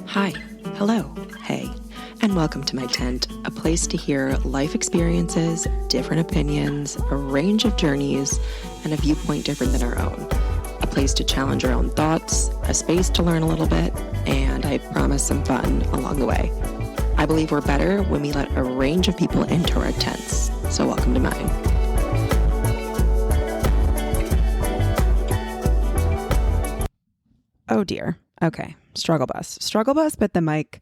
Hi, hello, hey, and welcome to my tent, a place to hear life experiences, different opinions, a range of journeys, and a viewpoint different than our own. A place to challenge our own thoughts, a space to learn a little bit, and I promise some fun along the way. I believe we're better when we let a range of people into our tents, so welcome to mine. Oh dear. Okay. Struggle bus, but the mic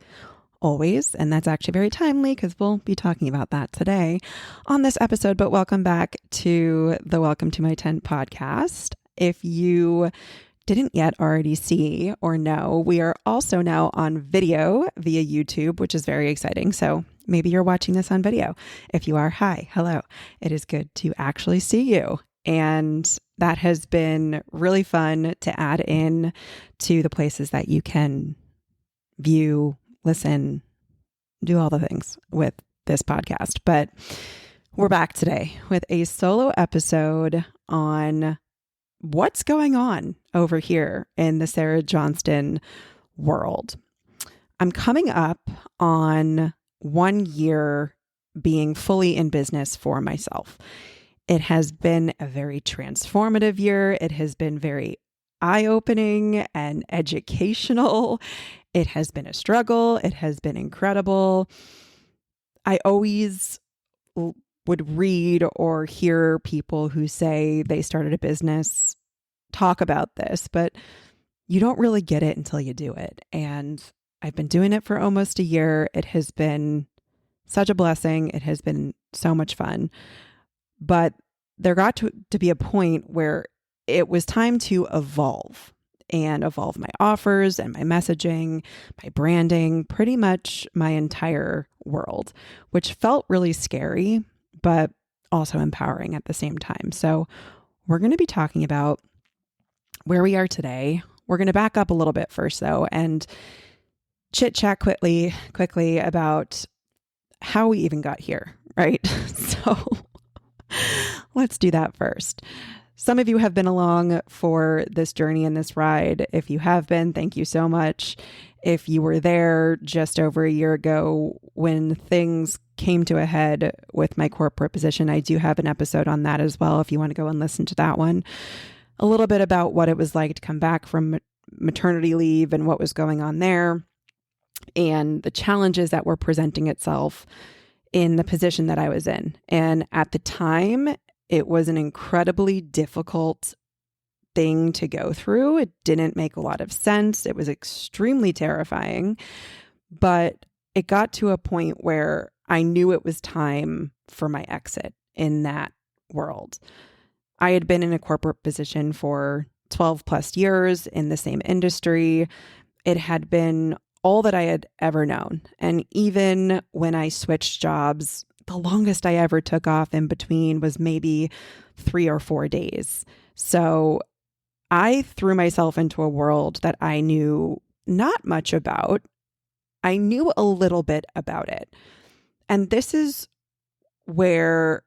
always. And that's actually very timely because we'll be talking about that today on this episode. But welcome back to the Welcome to My Tent podcast. If you didn't yet already see or know, we are also now on video via YouTube, which is very exciting. So maybe you're watching this on video. If you are, hi, hello. It is good to actually see you. And that has been really fun to add in to the places that you can view, listen, do all the things with this podcast. But we're back today with a solo episode on what's going on over here in the Sarah Johnston world. I'm coming up on 1 year being fully in business for myself. It has been a very transformative year. It has been very eye-opening and educational. It has been a struggle. It has been incredible. I always would read or hear people who say they started a business talk about this, but you don't really get it until you do it. And I've been doing it for almost a year. It has been such a blessing. It has been so much fun. But there got to be a point where it was time to evolve my offers and my messaging, my branding, pretty much my entire world, which felt really scary, but also empowering at the same time. So we're going to be talking about where we are today. We're going to back up a little bit first though, and chit chat quickly about how we even got here, right? So let's do that first. Some of you have been along for this journey and this ride. If you have been, thank you so much. If you were there just over a year ago when things came to a head with my corporate position, I do have an episode on that as well if you want to go and listen to that one. A little bit about what it was like to come back from maternity leave and what was going on there and the challenges that were presenting itself in the position that I was in. And at the time, it was an incredibly difficult thing to go through. It didn't make a lot of sense. It was extremely terrifying, but it got to a point where I knew it was time for my exit in that world. I had been in a corporate position for 12 plus years in the same industry. It had been all that I had ever known. And even when I switched jobs, the longest I ever took off in between was maybe 3 or 4 days. So I threw myself into a world that I knew not much about. I knew a little bit about it. And this is where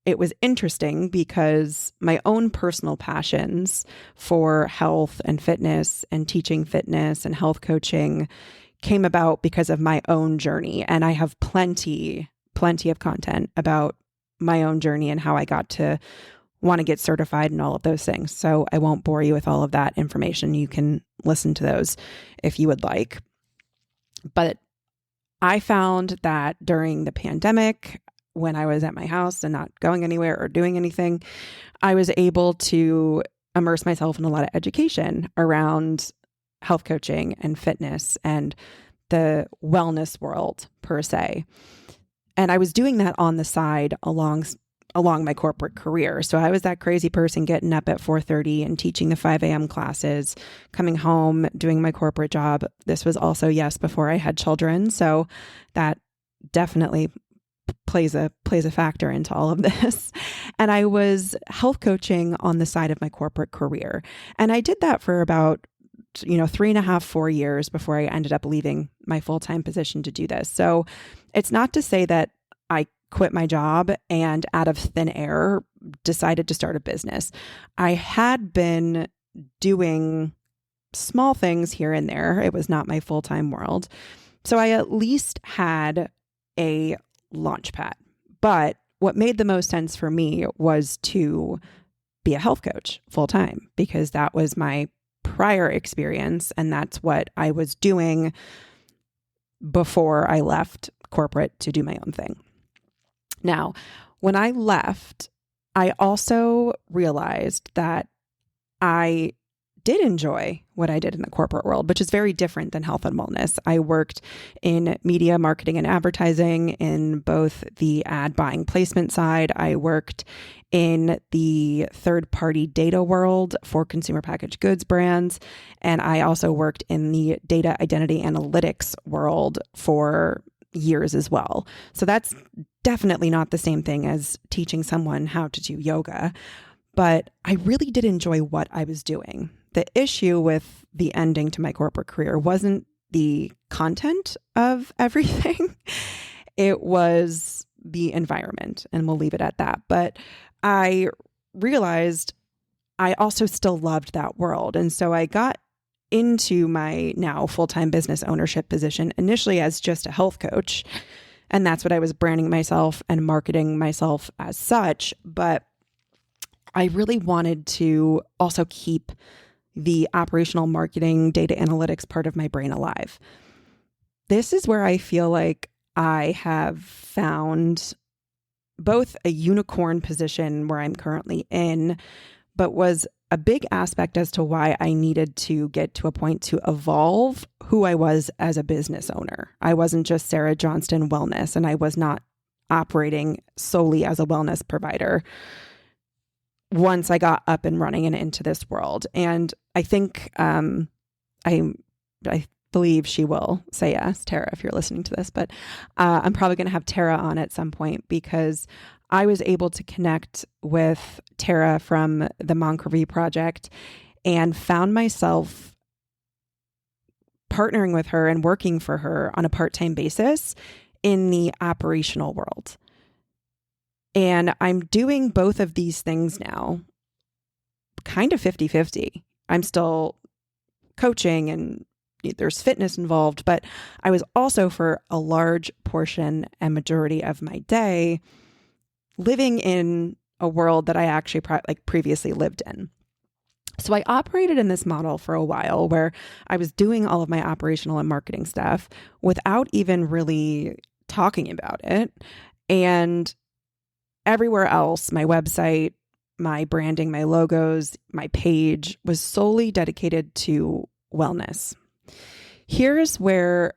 it was interesting because my own personal passions for health and fitness and teaching fitness and health coaching came about because of my own journey. And I have plenty of content about my own journey and how I got to want to get certified and all of those things. So I won't bore you with all of that information. You can listen to those if you would like. But I found that during the pandemic, when I was at my house and not going anywhere or doing anything, I was able to immerse myself in a lot of education around health coaching and fitness and the wellness world per se. And I was doing that on the side along my corporate career. So I was that crazy person getting up at 4:30 and teaching the 5 a.m. classes, coming home, doing my corporate job. This was also, yes, before I had children. So that definitely plays a factor into all of this. And I was health coaching on the side of my corporate career. And I did that for about 3.5, 4 years before I ended up leaving my full-time position to do this. So it's not to say that I quit my job and out of thin air decided to start a business. I had been doing small things here and there. It was not my full-time world. So I at least had a launch pad. But what made the most sense for me was to be a health coach full-time, because that was my prior experience. And that's what I was doing before I left corporate to do my own thing. Now, when I left, I also realized that I did enjoy what I did in the corporate world, which is very different than health and wellness. I worked in media, marketing, and advertising in both the ad buying placement side. I worked in the third-party data world for consumer packaged goods brands. And I also worked in the data identity analytics world for years as well. So that's definitely not the same thing as teaching someone how to do yoga. But I really did enjoy what I was doing. The issue with the ending to my corporate career wasn't the content of everything. It was the environment, and we'll leave it at that. But I realized I also still loved that world. And so I got into my now full-time business ownership position initially as just a health coach. And that's what I was branding myself and marketing myself as such. But I really wanted to also keep the operational marketing, data analytics part of my brain alive. This is where I feel like I have found both a unicorn position where I'm currently in, but was a big aspect as to why I needed to get to a point to evolve who I was as a business owner. I wasn't just Sarah Johnston Wellness, and I was not operating solely as a wellness provider once I got up and running and into this world. And I think I believe she will say yes, Tara, if you're listening to this, but I'm probably going to have Tara on at some point, because I was able to connect with Tara from the Moncrevie Project and found myself partnering with her and working for her on a part-time basis in the operational world. And I'm doing both of these things now, kind of 50-50. I'm still coaching and there's fitness involved, but I was also, for a large portion and majority of my day, living in a world that I actually previously lived in. So I operated in this model for a while where I was doing all of my operational and marketing stuff without even really talking about it. And everywhere else, my website, my branding, my logos, my page was solely dedicated to wellness. Here's where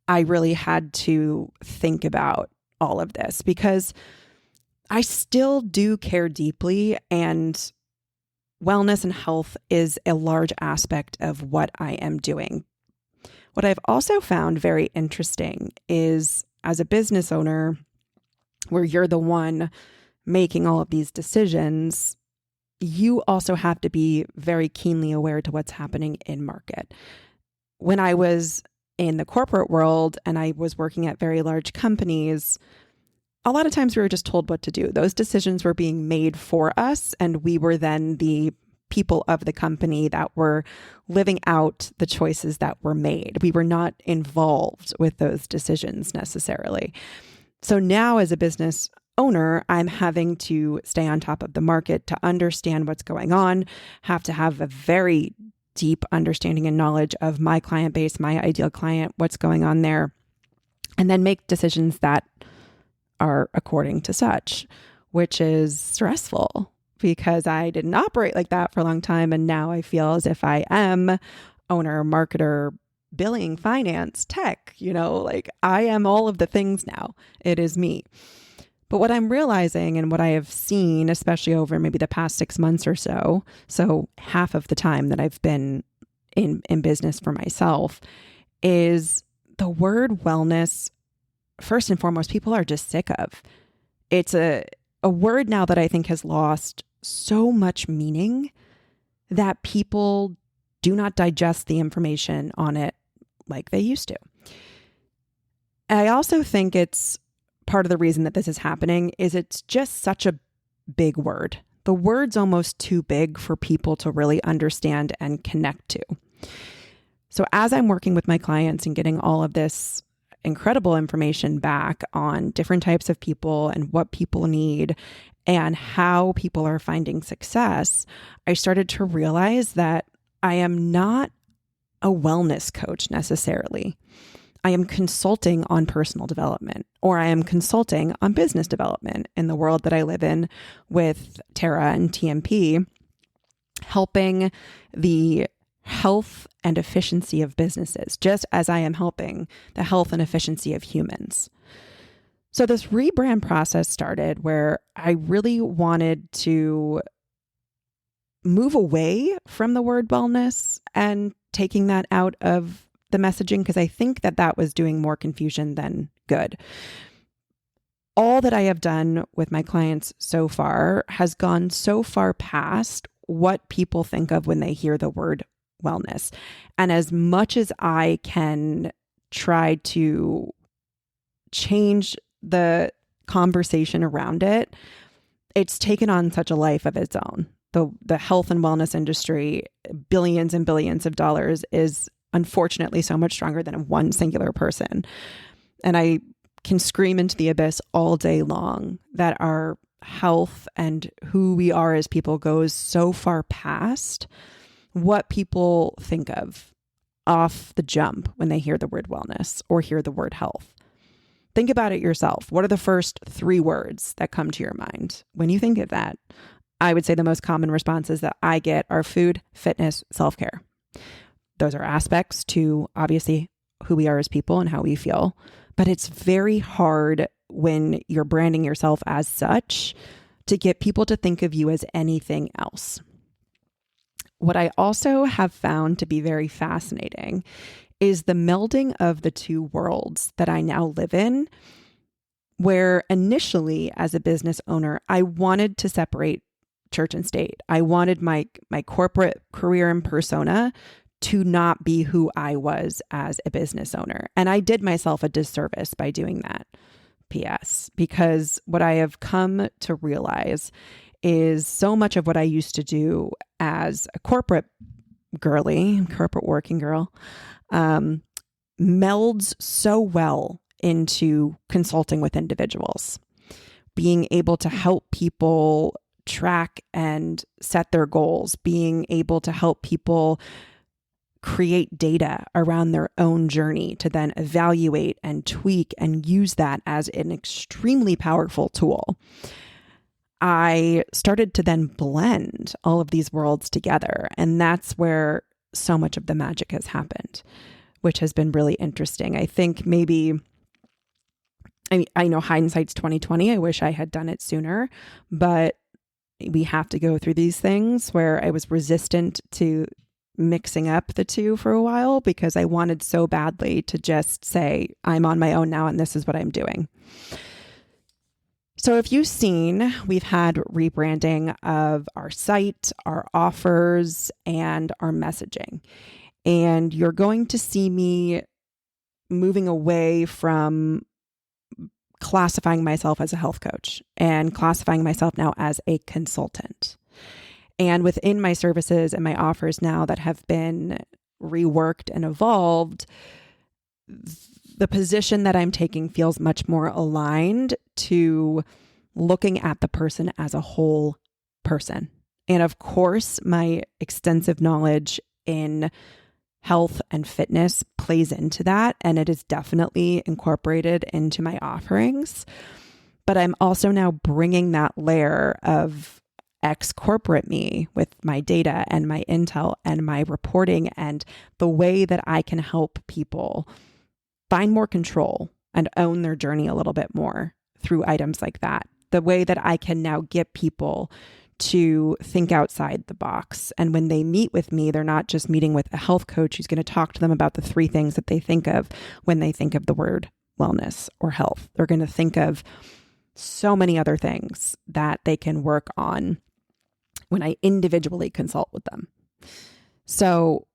I really had to think about all of this, because I still do care deeply, and wellness and health is a large aspect of what I am doing. What I've also found very interesting is, as a business owner, where you're the one making all of these decisions, you also have to be very keenly aware to what's happening in market. When I was in the corporate world and I was working at very large companies, a lot of times we were just told what to do. Those decisions were being made for us, and we were then the people of the company that were living out the choices that were made. We were not involved with those decisions necessarily. So now, as a business owner, I'm having to stay on top of the market to understand what's going on, have to have a very deep understanding and knowledge of my client base, my ideal client, what's going on there, and then make decisions that are according to such, which is stressful because I didn't operate like that for a long time. And now I feel as if I am owner, marketer, billing, finance, tech, like I am all of the things now. It is me. But what I'm realizing and what I have seen, especially over maybe the past 6 months or so half of the time that I've been in business for myself, is the word wellness, first and foremost, people are just sick of. It's a word now that I think has lost so much meaning that people do not digest the information on it like they used to. I also think it's part of the reason that this is happening is it's just such a big word. The word's almost too big for people to really understand and connect to. So as I'm working with my clients and getting all of this incredible information back on different types of people and what people need and how people are finding success, I started to realize that I am not a wellness coach necessarily. I am consulting on personal development, or I am consulting on business development in the world that I live in with Tara and TMP, helping the health and efficiency of businesses, just as I am helping the health and efficiency of humans. So this rebrand process started where I really wanted to move away from the word wellness and taking that out of the messaging, because I think that that was doing more confusion than good. All that I have done with my clients so far has gone so far past what people think of when they hear the word wellness. And as much as I can try to change the conversation around it, it's taken on such a life of its own. The health and wellness industry, billions and billions of dollars, is unfortunately so much stronger than one singular person. And I can scream into the abyss all day long that our health and who we are as people goes so far past what people think of off the jump when they hear the word wellness or hear the word health. Think about it yourself. What are the first 3 words that come to your mind when you think of that? I would say the most common responses that I get are food, fitness, self-care. Those are aspects to obviously who we are as people and how we feel, but it's very hard when you're branding yourself as such to get people to think of you as anything else. What I also have found to be very fascinating is the melding of the two worlds that I now live in, where initially as a business owner, I wanted to separate church and state. I wanted my corporate career and persona to not be who I was as a business owner. And I did myself a disservice by doing that. P.S. Because what I have come to realize is so much of what I used to do as a corporate working girl, melds so well into consulting with individuals, being able to help people track and set their goals, being able to help people create data around their own journey to then evaluate and tweak and use that as an extremely powerful tool. I started to then blend all of these worlds together. And that's where so much of the magic has happened, which has been really interesting. I think I know hindsight's 2020. I wish I had done it sooner, but we have to go through these things where I was resistant to mixing up the two for a while because I wanted so badly to just say, I'm on my own now and this is what I'm doing. So if you've seen, we've had rebranding of our site, our offers, and our messaging. And you're going to see me moving away from classifying myself as a health coach and classifying myself now as a consultant. And within my services and my offers now that have been reworked and evolved, the position that I'm taking feels much more aligned to looking at the person as a whole person. And of course, my extensive knowledge in health and fitness plays into that, and it is definitely incorporated into my offerings. But I'm also now bringing that layer of ex-corporate me with my data and my intel and my reporting and the way that I can help people find more control and own their journey a little bit more through items like that. The way that I can now get people to think outside the box. And when they meet with me, they're not just meeting with a health coach who's going to talk to them about the 3 things that they think of when they think of the word wellness or health. They're going to think of so many other things that they can work on when I individually consult with them. So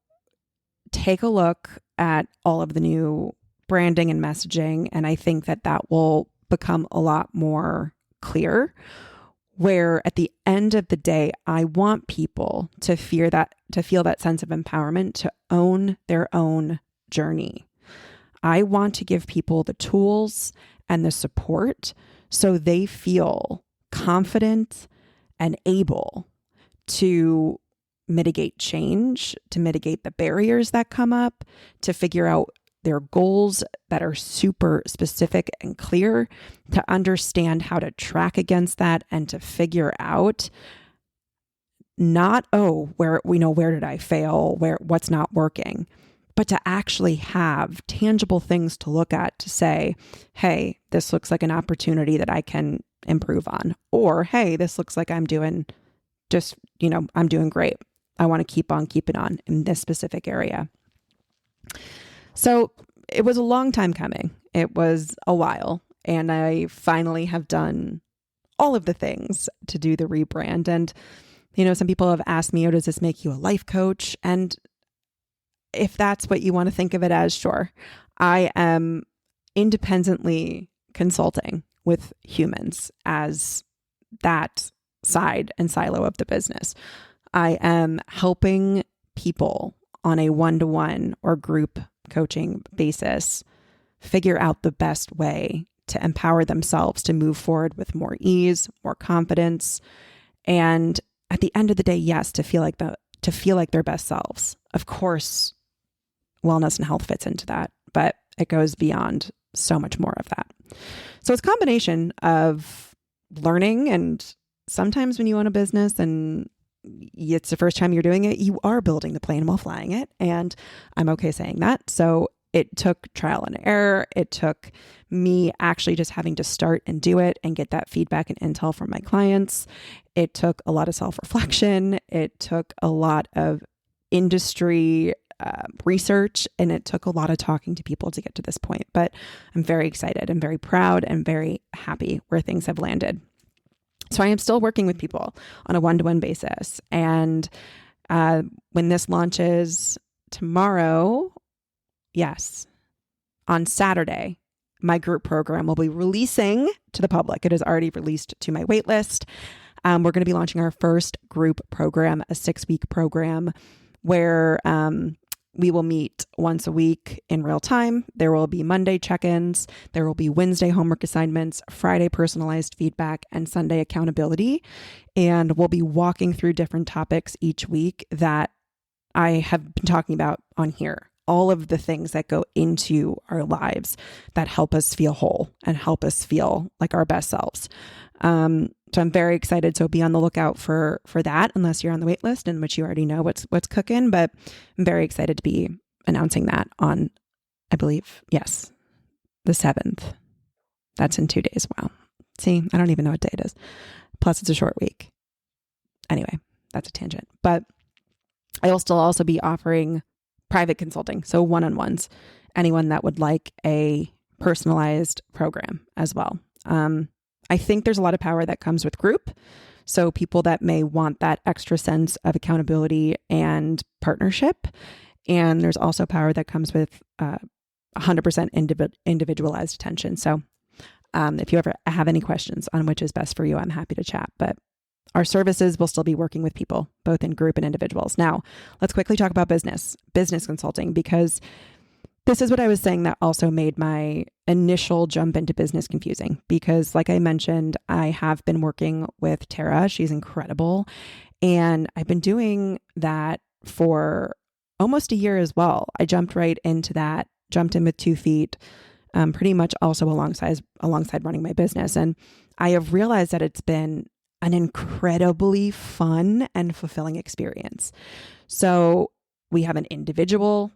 take a look at all of the new branding and messaging, and I think that that will become a lot more clear where at the end of the day, I want people to feel that sense of empowerment to own their own journey. I want to give people the tools and the support so they feel confident and able to mitigate change, to mitigate the barriers that come up, to figure out their goals that are super specific and clear, to understand how to track against that and to figure out not, where did I fail? What's not working? But to actually have tangible things to look at to say, hey, this looks like an opportunity that I can improve on. Or, hey, this looks like I'm doing great. I want to keep on keeping on in this specific area. So it was a long time coming. It was a while. And I finally have done all of the things to do the rebrand. And, some people have asked me, does this make you a life coach? And if that's what you want to think of it as, sure. I am independently consulting with humans as that side and silo of the business. I am helping people on a one-to-one or group coaching basis figure out the best way to empower themselves to move forward with more ease, more confidence, and at the end of the day, yes, to feel like their best selves. Of course, wellness and health fits into that, but it goes beyond so much more of that. So it's a combination of learning, and sometimes when you own a business and it's the first time you're doing it, you are building the plane while flying it. And I'm okay saying that. So it took trial and error. It took me actually just having to start and do it and get that feedback and intel from my clients. It took a lot of self-reflection. It took a lot of industry research, and it took a lot of talking to people to get to this point. But I'm very excited and very proud and very happy where things have landed. So I am still working with people on a one-to-one basis. And when this launches tomorrow, yes, on Saturday, my group program will be releasing to the public. It is already released to my wait list. We're going to be launching our first group program, a 6-week program where we will meet once a week in real time. There will be Monday check-ins. There will be Wednesday homework assignments, Friday personalized feedback, and Sunday accountability. And we'll be walking through different topics each week that I have been talking about on here. All of the things that go into our lives that help us feel whole and help us feel like our best selves. So I'm very excited. So be on the lookout for that, unless you're on the wait list, in which you already know what's cooking. But I'm very excited to be announcing that on, I believe, yes, the 7th. That's in 2 days. Wow. See, I don't even know what day it is. Plus, it's a short week. Anyway, that's a tangent. But I'll still also be offering private consulting, so one-on-ones, anyone that would like a personalized program as well. I think there's a lot of power that comes with group. So people that may want that extra sense of accountability and partnership. And there's also power that comes with 100% individualized attention. So if you ever have any questions on which is best for you, I'm happy to chat. But our services will still be working with people, both in group and individuals. Now, let's quickly talk about business consulting, because this is what I was saying that also made my initial jump into business confusing. Because like I mentioned, I have been working with Tara. She's incredible. And I've been doing that for almost a year as well. I jumped right into that, jumped in with 2 feet, pretty much also alongside running my business. And I have realized that it's been an incredibly fun and fulfilling experience. So we have an individual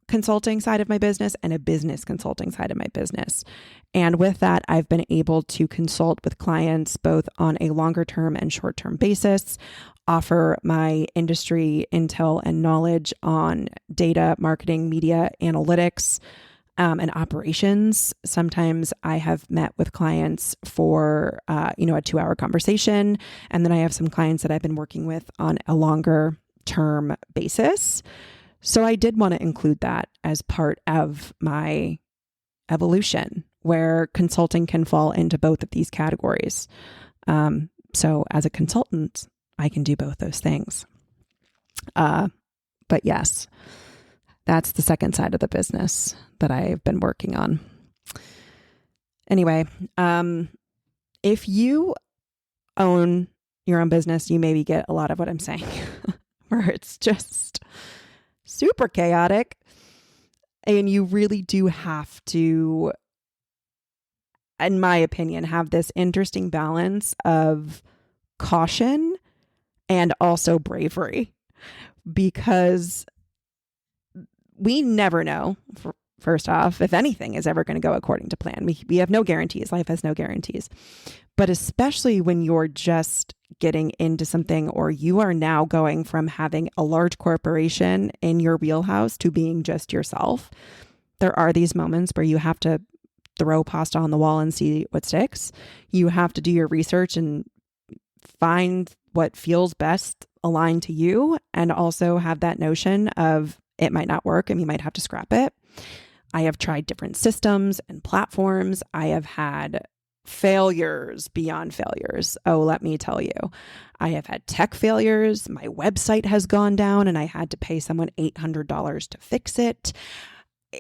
consulting side of my business and a business consulting side of my business. And with that, I've been able to consult with clients both on a longer term and short term basis, offer my industry intel and knowledge on data, marketing, media, analytics, and operations. Sometimes I have met with clients for, a 2-hour conversation. And then I have some clients that I've been working with on a longer term basis. So I did want to include that as part of my evolution, where consulting can fall into both of these categories. So as a consultant, I can do both those things. But yes, that's the second side of the business that I've been working on. Anyway, if you own your own business, you maybe get a lot of what I'm saying, where it's just super chaotic. And you really do have to, in my opinion, have this interesting balance of caution and also bravery, because we never know, first off, if anything is ever going to go according to plan. We have no guarantees. Life has no guarantees. But especially when you're just getting into something, or you are now going from having a large corporation in your wheelhouse to being just yourself, there are these moments where you have to throw pasta on the wall and see what sticks. You have to do your research and find what feels best aligned to you, and also have that notion of it might not work and you might have to scrap it. I have tried different systems and platforms. I have had failures beyond failures. Oh, let me tell you, I have had tech failures. My website has gone down and I had to pay someone $800 to fix it.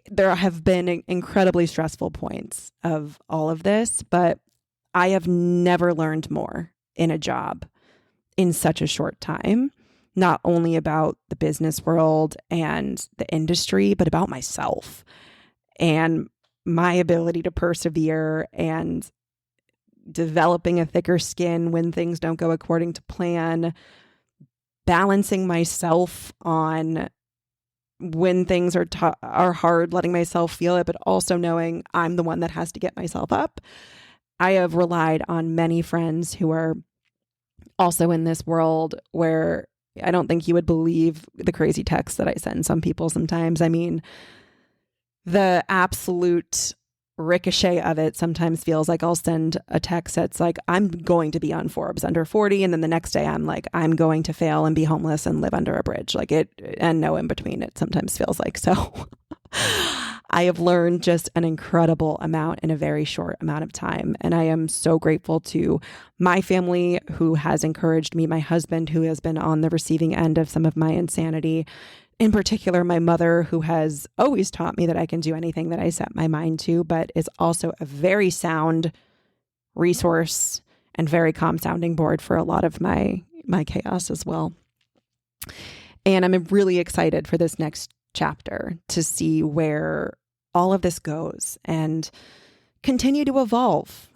There have been incredibly stressful points of all of this, but I have never learned more in a job in such a short time, not only about the business world and the industry, but about myself and my ability to persevere and developing a thicker skin when things don't go according to plan, balancing myself on when things are hard, letting myself feel it, but also knowing I'm the one that has to get myself up. I have relied on many friends who are also in this world, where I don't think you would believe the crazy texts that I send some people sometimes. I mean, the absolute ricochet of it sometimes feels like I'll send a text that's like, I'm going to be on Forbes under 40. And then the next day I'm like, I'm going to fail and be homeless and live under a bridge. Like it, and no in between, it sometimes feels like. So I have learned just an incredible amount in a very short amount of time. And I am so grateful to my family who has encouraged me, my husband who has been on the receiving end of some of my insanity. In particular, my mother, who has always taught me that I can do anything that I set my mind to, but is also a very sound resource and very calm sounding board for a lot of my chaos as well. And I'm really excited for this next chapter to see where all of this goes and continue to evolve.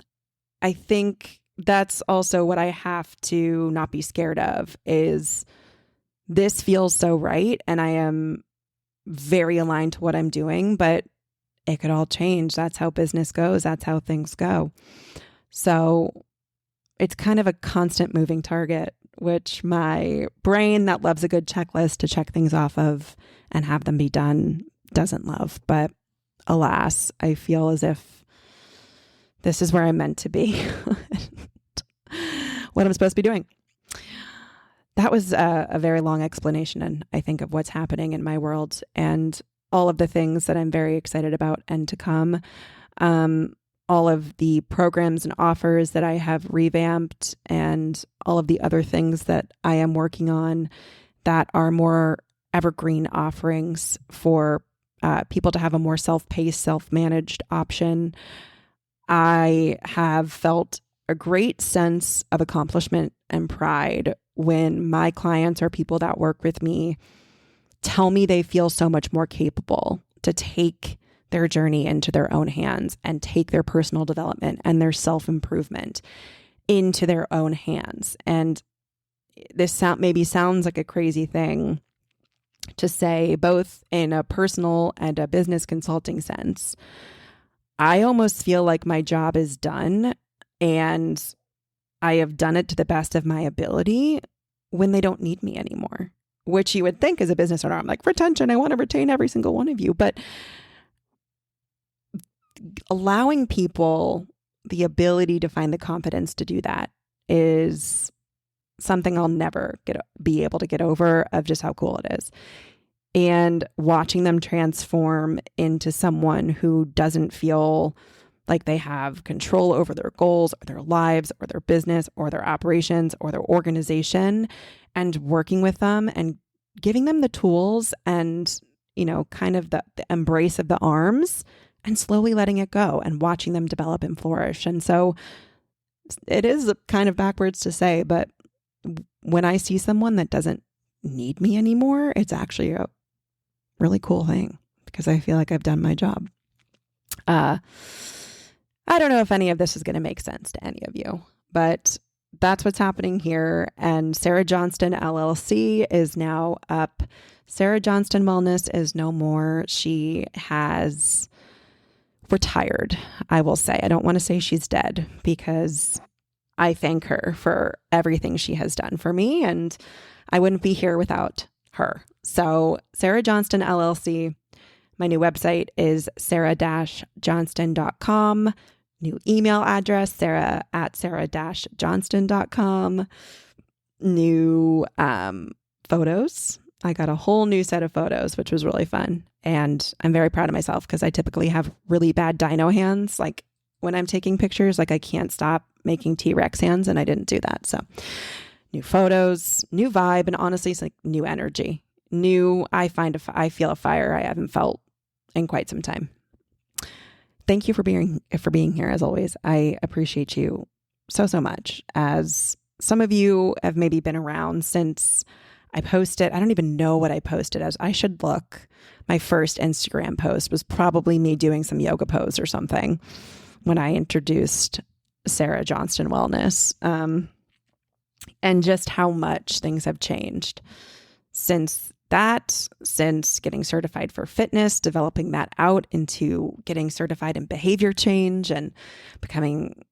I think that's also what I have to not be scared of is this feels so right, and I am very aligned to what I'm doing, but it could all change. That's how business goes. That's how things go. So it's kind of a constant moving target, which my brain that loves a good checklist to check things off of and have them be done doesn't love. But alas, I feel as if this is where I'm meant to be, what I'm supposed to be doing. That was a very long explanation, and I think of what's happening in my world and all of the things that I'm very excited about and to come. All of the programs and offers that I have revamped and all of the other things that I am working on that are more evergreen offerings for people to have a more self-paced, self-managed option. I have felt a great sense of accomplishment and pride when my clients or people that work with me tell me they feel so much more capable to take their journey into their own hands and take their personal development and their self-improvement into their own hands. And this maybe sounds like a crazy thing to say, both in a personal and a business consulting sense. I almost feel like my job is done and I have done it to the best of my ability when they don't need me anymore, which you would think as a business owner, I'm like, retention, I want to retain every single one of you. But allowing people the ability to find the confidence to do that is something I'll never be able to get over, of just how cool it is. And watching them transform into someone who doesn't feel like they have control over their goals or their lives or their business or their operations or their organization, and working with them and giving them the tools and, kind of the embrace of the arms and slowly letting it go and watching them develop and flourish. And so it is kind of backwards to say, but when I see someone that doesn't need me anymore, it's actually a really cool thing because I feel like I've done my job. I don't know if any of this is going to make sense to any of you, but that's what's happening here. And Sarah Johnston LLC is now up. Sarah Johnston Wellness is no more. She has retired, I will say. I don't want to say she's dead because I thank her for everything she has done for me, and I wouldn't be here without her. So Sarah Johnston LLC, my new website is sarah-johnston.com. New email address, sarah@sarah-johnston.com. New photos. I got a whole new set of photos, which was really fun. And I'm very proud of myself because I typically have really bad dino hands. Like when I'm taking pictures, like I can't stop making T-Rex hands, and I didn't do that. So new photos, new vibe, and honestly, it's like new energy. I feel a fire I haven't felt in quite some time. Thank you for being here as always. I appreciate you so much. As some of you have maybe been around since I posted. I don't even know what I posted as. I should look. My first Instagram post was probably me doing some yoga pose or something when I introduced Sarah Johnston Wellness. And just how much things have changed since getting certified for fitness, developing that out into getting certified in behavior change and becoming,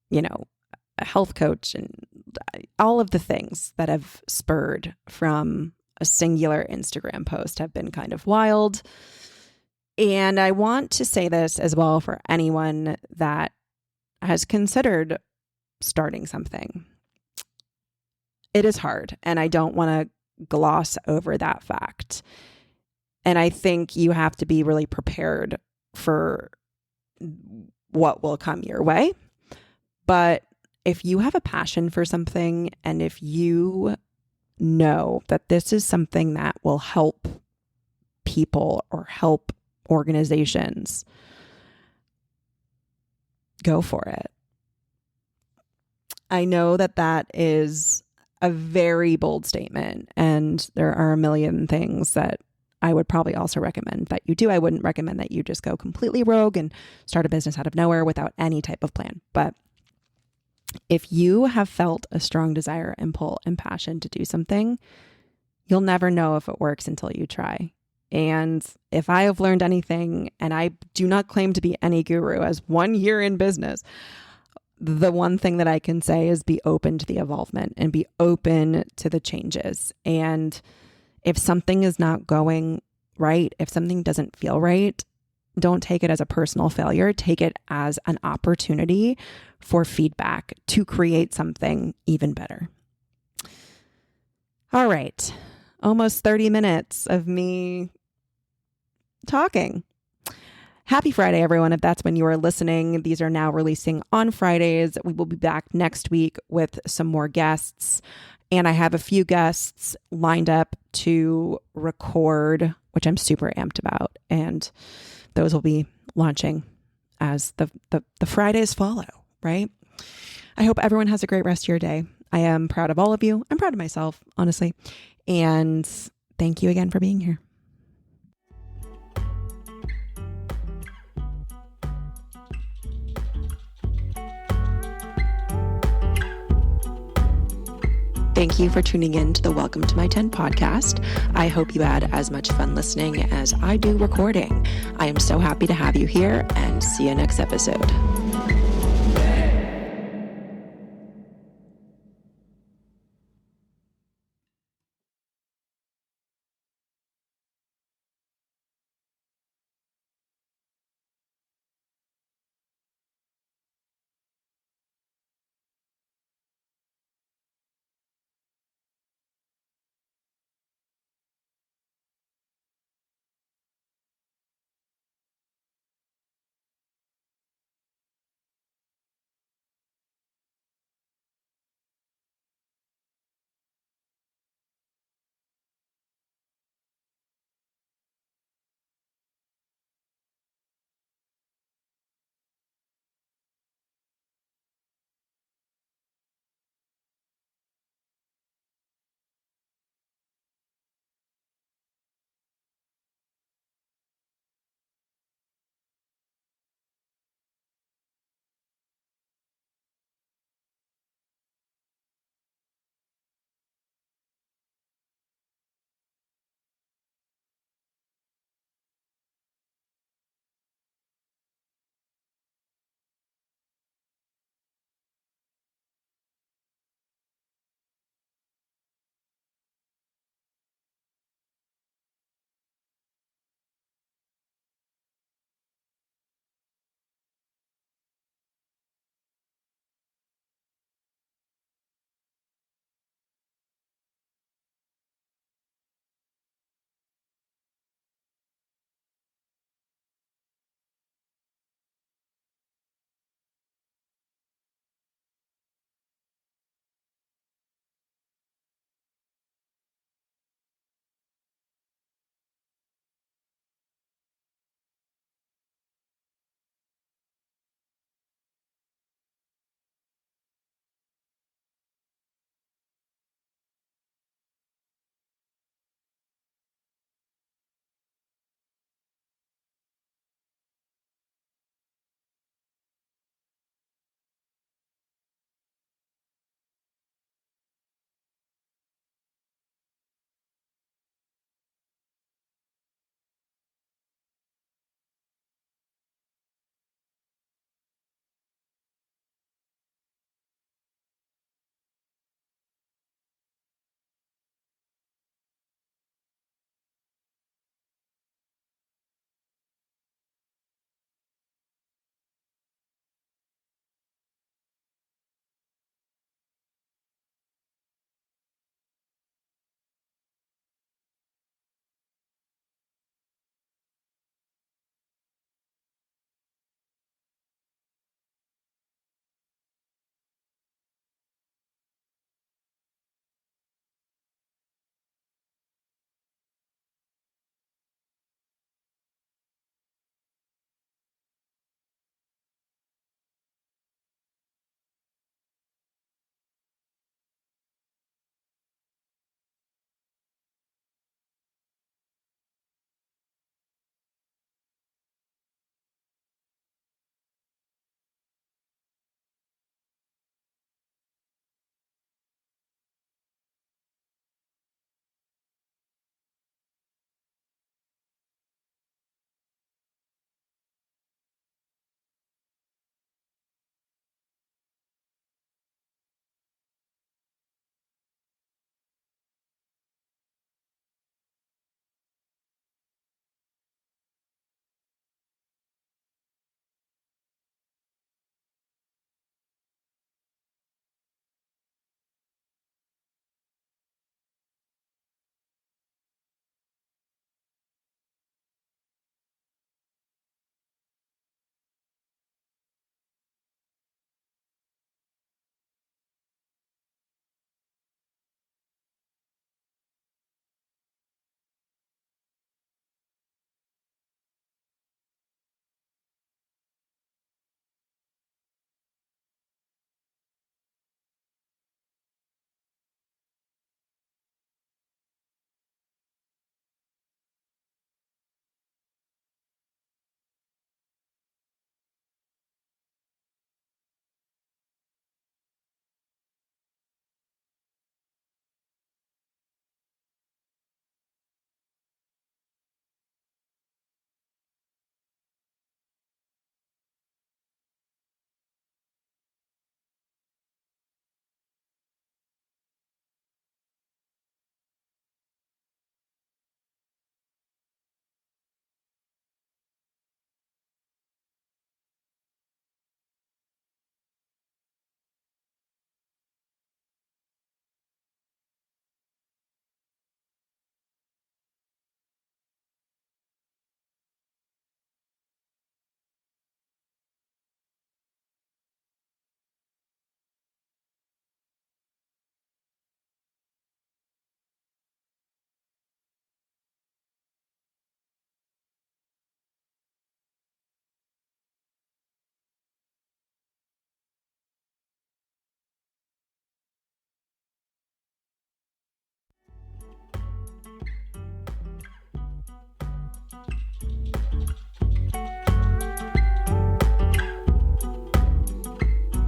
a health coach, and all of the things that have spurred from a singular Instagram post have been kind of wild. And I want to say this as well for anyone that has considered starting something. It is hard, and I don't want to gloss over that fact. And I think you have to be really prepared for what will come your way. But if you have a passion for something, and if you know that this is something that will help people or help organizations, go for it. I know that is a very bold statement, and there are a million things that I would probably also recommend that you do. I wouldn't recommend that you just go completely rogue and start a business out of nowhere without any type of plan. But if you have felt a strong desire and pull and passion to do something, you'll never know if it works until you try. And if I have learned anything, and I do not claim to be any guru, as 1 year in business, the one thing that I can say is be open to the evolvement and be open to the changes. And if something is not going right, if something doesn't feel right, don't take it as a personal failure. Take it as an opportunity for feedback to create something even better. All right. Almost 30 minutes of me talking. Happy Friday, everyone. If that's when you are listening, these are now releasing on Fridays. We will be back next week with some more guests. And I have a few guests lined up to record, which I'm super amped about. And those will be launching as the Fridays follow, right? I hope everyone has a great rest of your day. I am proud of all of you. I'm proud of myself, honestly. And thank you again for being here. Thank you for tuning in to the Welcome to My 10 podcast. I hope you had as much fun listening as I do recording. I am so happy to have you here, and see you next episode.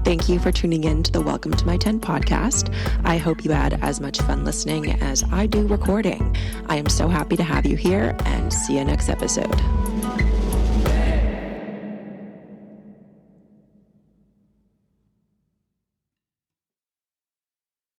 Thank you for tuning in to the Welcome to My 10 podcast. I hope you had as much fun listening as I do recording. I am so happy to have you here, and see you next episode.